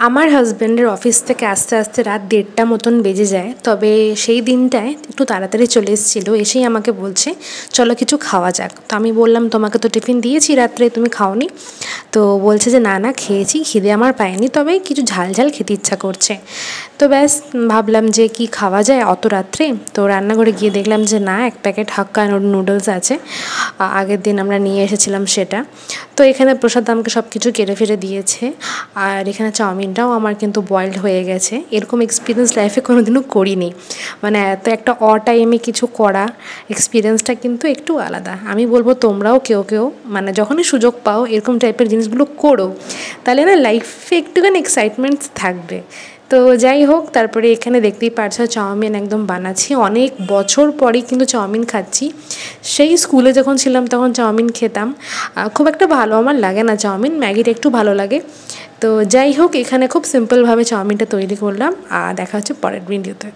আমার হাজব্যান্ডের অফিস থেকে আস্তে আস্তে রাত 1:30 মতন বেজে যায়। তবে সেই দিনটায় একটু তাড়াতাড়ি চলে এসেছিলো, এসেই আমাকে বলছে চলো কিছু খাওয়া যাক। তো আমি বললাম তোমাকে তো টিফিন দিয়েছি রাত্রে, তুমি খাওনি? তো বলছে যে না না খেয়েছি, খিদে আমার পায়নি, তবে কিছু ঝাল ঝাল খেতে ইচ্ছা করছে। তো ব্যাস ভাবলাম যে কি খাওয়া যায় অত রাত্রে। তো রান্নাঘরে গিয়ে দেখলাম যে না, এক প্যাকেট হাক্কা নুডলস আছে, আগের দিন আমরা নিয়ে এসেছিলাম সেটা। তো এখানে প্রসাদ আমাকে সব কিছু কেটে ফেটে দিয়েছে। আর এখানে চাউমিনটাও আমার কিন্তু বয়েলড হয়ে গেছে। এরকম এক্সপিরিয়েন্স লাইফে কোনোদিনও করিনি, মানে এত একটা টাইমে কিছু করা এক্সপিরিয়েন্সটা কিন্তু একটু আলাদা। আমি বলবো তোমরাও কেউ কেউ মানে যখনই সুযোগ পাও এরকম টাইপের জিনিসগুলো করো, তাহলে না লাইফে একটুখানি এক্সাইটমেন্ট থাকবে। তো যাই হোক, তারপরে এখানে দেখতেই পারছো চাউমিন একদম বানাচ্ছি। অনেক বছর পরেই কিন্তু চাউমিন খাচ্ছি। সেই স্কুলে যখন ছিলাম তখন চাউমিন খেতাম, খুব একটা ভালো আমার লাগে না চাউমিন, ম্যাগিটা একটু ভালো লাগে। তো যাই হোক, এখানে খুব সিম্পলভাবে চাউমিনটা তৈরি করলাম। আর দেখা হচ্ছে পরের ভিডিওতে।